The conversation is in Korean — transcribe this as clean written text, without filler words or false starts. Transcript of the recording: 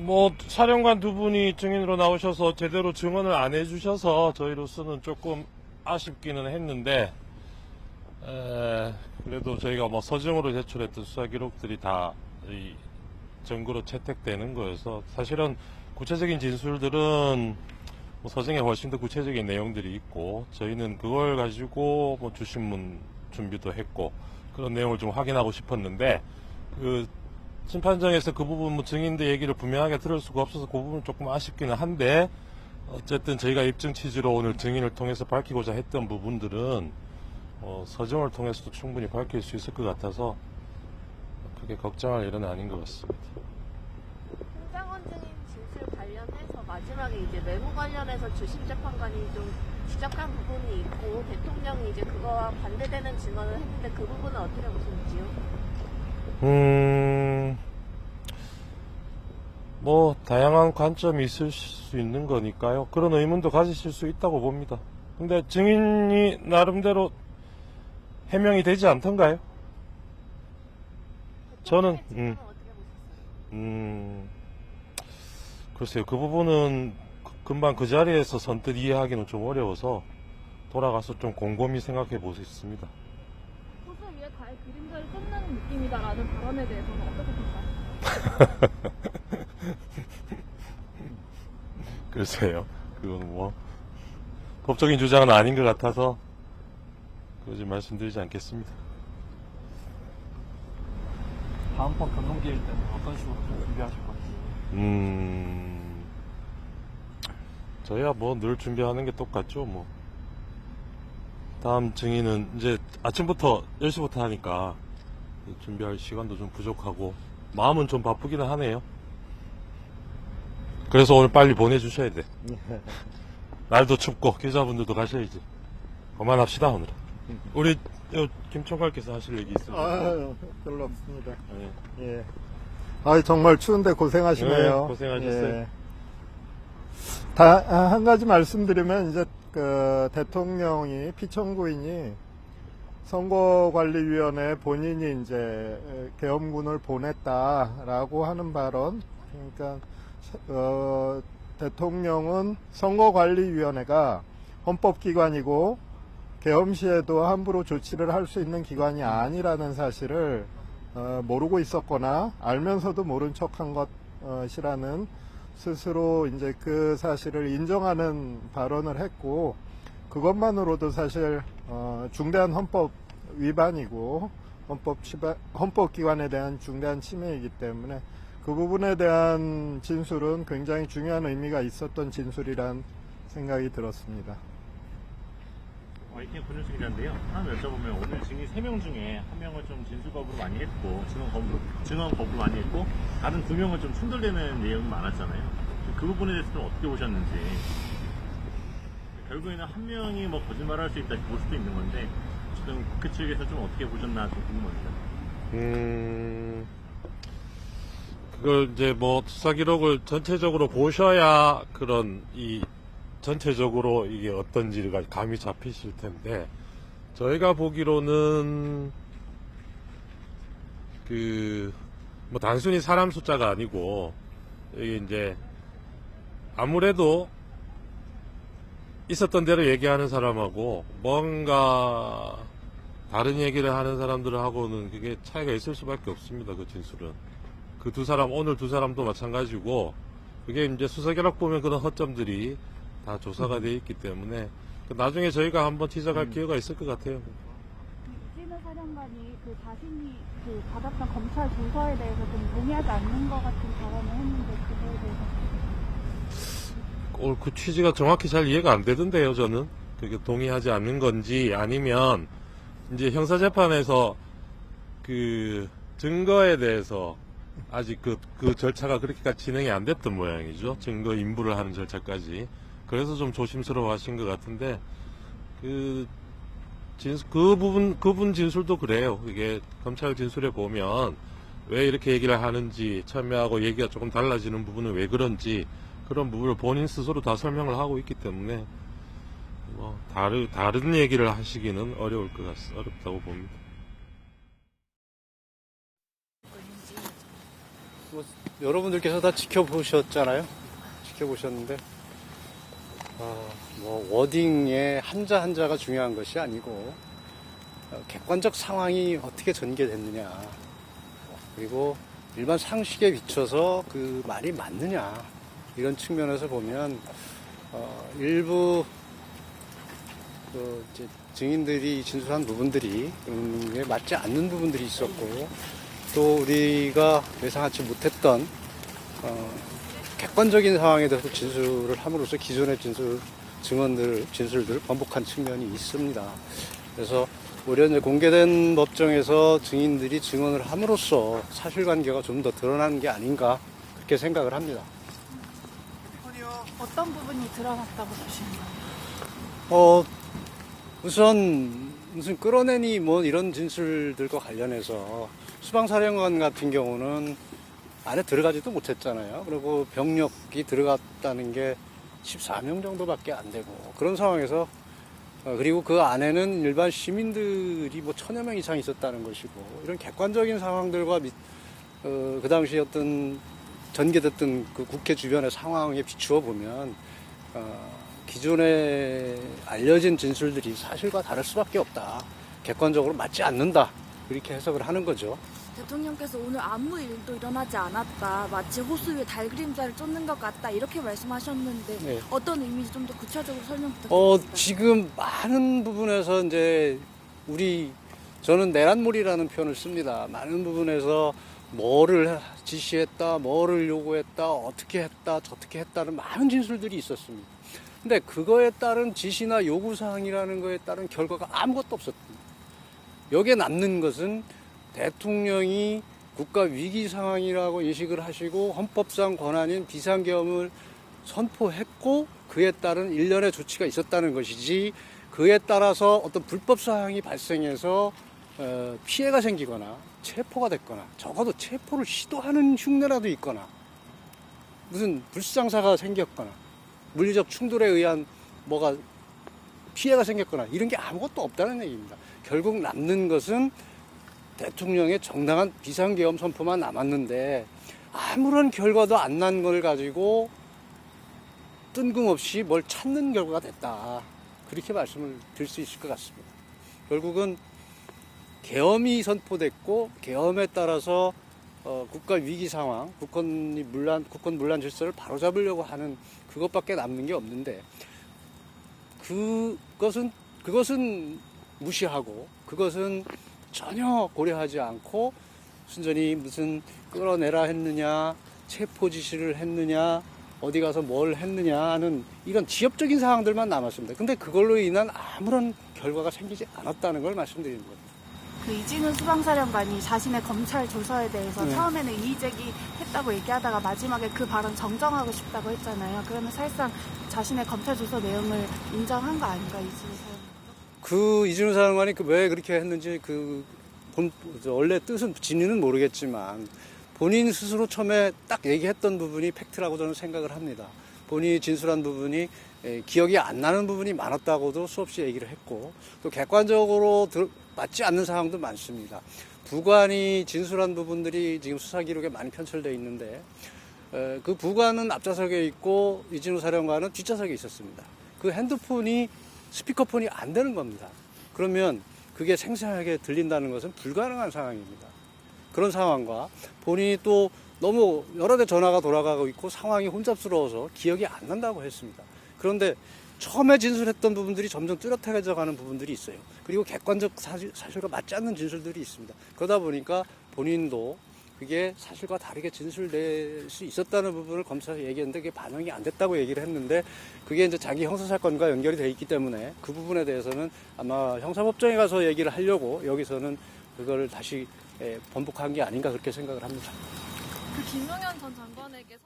뭐 사령관 두 분이 증인으로 나오셔서 제대로 증언을 안 해주셔서 저희로서는 조금 아쉽기는 했는데, 그래도 저희가 뭐 서증으로 제출했던 수사 기록들이 다 이 증거로 채택되는 거여서, 사실은 구체적인 진술들은 뭐 서증에 훨씬 더 구체적인 내용들이 있고, 저희는 그걸 가지고 뭐 주신문 준비도 했고 그런 내용을 좀 확인하고 싶었는데, 그 심판정에서 그 부분 뭐 증인들 얘기를 분명하게 들을 수가 없어서 그 부분은 조금 아쉽기는 한데, 어쨌든 저희가 입증 취지로 오늘 증인을 통해서 밝히고자 했던 부분들은 서정을 통해서도 충분히 밝힐 수 있을 것 같아서 크게 걱정할 일은 아닌 것 같습니다. 홍장원 증인 진술 관련해서 마지막에 이제 메모 관련해서 주심 재판관이 좀 지적한 부분이 있고, 대통령이 이제 그거와 반대되는 증언을 했는데 그 부분은 어떻게 보시는지요? 뭐 다양한 관점이 있을 수 있는 거니까요. 그런 의문도 가지실 수 있다고 봅니다. 근데 증인이 나름대로 해명이 되지 않던가요? 저는 어떻게 보셨어요? 글쎄요. 그 부분은 금방 그 자리에서 선뜻 이해하기는 좀 어려워서 돌아가서 좀 곰곰이 생각해 보겠습니다. 호수 위에 달 그림자를 쏟는 느낌이다라는 발언에 대해서는 어떻게 생각하세요? 글쎄요. 그건 뭐 법적인 주장은 아닌 것 같아서 그러지 말씀드리지 않겠습니다. 다음 번 변동기일 때는 어떤 식으로 좀 준비하실 건지. 저희야 뭐 늘 준비하는 게 똑같죠. 뭐 다음 증인은 이제 아침부터 10시부터 하니까 준비할 시간도 좀 부족하고 마음은 좀 바쁘기는 하네요. 그래서 오늘 빨리 보내주셔야 돼. 날도 춥고 기자분들도 가셔야지. 그만합시다 오늘은. 우리 김총괄께서 하실 얘기 있습니까? 별로 없습니다. 네. 예. 정말 추운데 고생하시네요. 네, 고생하셨어요. 예. 한 가지 말씀드리면, 이제, 대통령이, 피청구인이 선거관리위원회에 본인이 이제, 계엄군을 보냈다라고 하는 발언. 그러니까, 대통령은 선거관리위원회가 헌법기관이고, 계엄 시에도 함부로 조치를 할 수 있는 기관이 아니라는 사실을 모르고 있었거나 알면서도 모른 척한 것이라는 스스로 이제 그 사실을 인정하는 발언을 했고, 그것만으로도 사실 중대한 헌법 위반이고 헌법기관에 대한 중대한 침해이기 때문에 그 부분에 대한 진술은 굉장히 중요한 의미가 있었던 진술이란 생각이 들었습니다. YTN 권율승이라는데요. 하나 여쭤보면, 오늘 증인 3명 중에 1명을 좀 진술 거부를 많이 했고 증언 거부를 많이 했고, 다른 2명은 좀 충돌되는 내용이 많았잖아요. 그 부분에 대해서 좀 어떻게 보셨는지. 결국에는 1명이 뭐 거짓말을 할 수 있다 볼 수도 있는 건데, 지금 국회 측에서 좀 어떻게 보셨나 좀 궁금합니다. 그걸 이제 뭐 수사 기록을 전체적으로 보셔야 그런 전체적으로 이게 어떤지가 감이 잡히실 텐데, 저희가 보기로는 뭐 단순히 사람 숫자가 아니고, 이게 이제 아무래도 있었던 대로 얘기하는 사람하고 뭔가 다른 얘기를 하는 사람들하고는 그게 차이가 있을 수밖에 없습니다. 그 진술은. 그 오늘 두 사람도 마찬가지고, 그게 이제 수사결락 보면 그런 허점들이 다 조사가 돼 있기 때문에 나중에 저희가 한번 지적할 기회가 있을 것 같아요. 이진우 사령관이 자신이 받았던 검찰 조서에 대해서 좀 동의하지 않는 것 같은 발언을 했는데, 그거에 대해서 그 취지가 정확히 잘 이해가 안 되던데요. 저는 그게 동의하지 않는 건지, 아니면 이제 형사재판에서 그 증거에 대해서 아직 그 절차가 그렇게까지 진행이 안 됐던 모양이죠. 증거 인부를 하는 절차까지. 그래서 좀 조심스러워 하신 것 같은데, 그 부분 진술도 그래요. 이게 검찰 진술에 보면 왜 이렇게 얘기를 하는지, 처음에하고 얘기가 조금 달라지는 부분은 왜 그런지, 그런 부분을 본인 스스로 다 설명을 하고 있기 때문에 뭐 다른 얘기를 하시기는 어렵다고 봅니다. 여러분들께서 다 지켜보셨잖아요. 지켜보셨는데, 뭐 워딩의 한자 한자가 중요한 것이 아니고 객관적 상황이 어떻게 전개됐느냐, 그리고 일반 상식에 비춰서 그 말이 맞느냐, 이런 측면에서 보면 일부 이제 증인들이 진술한 부분들이 맞지 않는 부분들이 있었고, 또 우리가 예상하지 못했던 객관적인 상황에 대해서 진술을 함으로써 기존의 진술들 번복한 측면이 있습니다. 그래서 오히려 이제 공개된 법정에서 증인들이 증언을 함으로써 사실관계가 좀 더 드러나는 게 아닌가, 그렇게 생각을 합니다. 어떤 부분이 드러났다고 보시나요? 우선 무슨 끌어내니 뭐 이런 진술들과 관련해서 수방사령관 같은 경우는 안에 들어가지도 못했잖아요. 그리고 병력이 들어갔다는 게 14명 정도밖에 안 되고, 그런 상황에서 그리고 그 안에는 일반 시민들이 뭐 1000여 명 이상 있었다는 것이고, 이런 객관적인 상황들과 그 당시 어떤 전개됐던 그 국회 주변의 상황에 비추어 보면 기존에 알려진 진술들이 사실과 다를 수밖에 없다, 객관적으로 맞지 않는다, 이렇게 해석을 하는 거죠. 대통령께서 오늘 아무 일도 일어나지 않았다, 마치 호수 위에 달 그림자를 쫓는 것 같다, 이렇게 말씀하셨는데 네. 어떤 의미인지 좀 더 구체적으로 설명 부탁드립니다. 지금 많은 부분에서 이제 저는 내란몰이라는 표현을 씁니다. 많은 부분에서 뭐를 지시했다, 뭐를 요구했다, 어떻게 했다, 저떻게 했다는 많은 진술들이 있었습니다. 근데 그거에 따른 지시나 요구사항이라는 거에 따른 결과가 아무것도 없었습니다. 여기에 남는 것은 대통령이 국가 위기 상황이라고 인식을 하시고 헌법상 권한인 비상계엄을 선포했고, 그에 따른 일련의 조치가 있었다는 것이지, 그에 따라서 어떤 불법 사항이 발생해서 피해가 생기거나 체포가 됐거나, 적어도 체포를 시도하는 흉내라도 있거나, 무슨 불상사가 생겼거나, 물리적 충돌에 의한 뭐가 피해가 생겼거나, 이런 게 아무것도 없다는 얘기입니다. 결국 남는 것은 대통령의 정당한 비상계엄 선포만 남았는데, 아무런 결과도 안 난 걸 가지고 뜬금없이 뭘 찾는 결과가 됐다, 그렇게 말씀을 드릴 수 있을 것 같습니다. 결국은 계엄이 선포됐고, 계엄에 따라서 국가 위기 상황, 국권 문란 질서를 바로잡으려고 하는 그것밖에 남는 게 없는데, 그것은 무시하고, 그것은 전혀 고려하지 않고 순전히 무슨 끌어내라 했느냐, 체포 지시를 했느냐, 어디 가서 뭘 했느냐 하는 이런 지엽적인 사항들만 남았습니다. 근데 그걸로 인한 아무런 결과가 생기지 않았다는 걸 말씀드리는 겁니다. 그 이진우 수방사령관이 자신의 검찰 조서에 대해서 네. 처음에는 이의제기 했다고 얘기하다가 마지막에 그 발언 정정하고 싶다고 했잖아요. 그러면 사실상 자신의 검찰 조서 내용을 인정한 거 아닌가, 이진우 사령관? 그 이진우 사령관이 왜 그렇게 했는지 원래 뜻은 진위는 모르겠지만, 본인 스스로 처음에 딱 얘기했던 부분이 팩트라고 저는 생각을 합니다. 본인이 진술한 부분이 기억이 안 나는 부분이 많았다고도 수없이 얘기를 했고, 또 객관적으로 맞지 않는 상황도 많습니다. 부관이 진술한 부분들이 지금 수사 기록에 많이 편철되어 있는데, 그 부관은 앞좌석에 있고 이진우 사령관은 뒷좌석에 있었습니다. 그 핸드폰이 스피커폰이 안 되는 겁니다. 그러면 그게 생생하게 들린다는 것은 불가능한 상황입니다. 그런 상황과 본인이 또 너무 여러 대 전화가 돌아가고 있고 상황이 혼잡스러워서 기억이 안 난다고 했습니다. 그런데 처음에 진술했던 부분들이 점점 뚜렷해져 가는 부분들이 있어요. 그리고 객관적 사실과 맞지 않는 진술들이 있습니다. 그러다 보니까 본인도 그게 사실과 다르게 진술될 수 있었다는 부분을 검사에서 얘기했는데, 그게 반영이 안 됐다고 얘기를 했는데, 그게 이제 자기 형사사건과 연결이 돼 있기 때문에 그 부분에 대해서는 아마 형사법정에 가서 얘기를 하려고 여기서는 그걸 다시 번복한 게 아닌가, 그렇게 생각을 합니다. 그 김용현 전 장관에게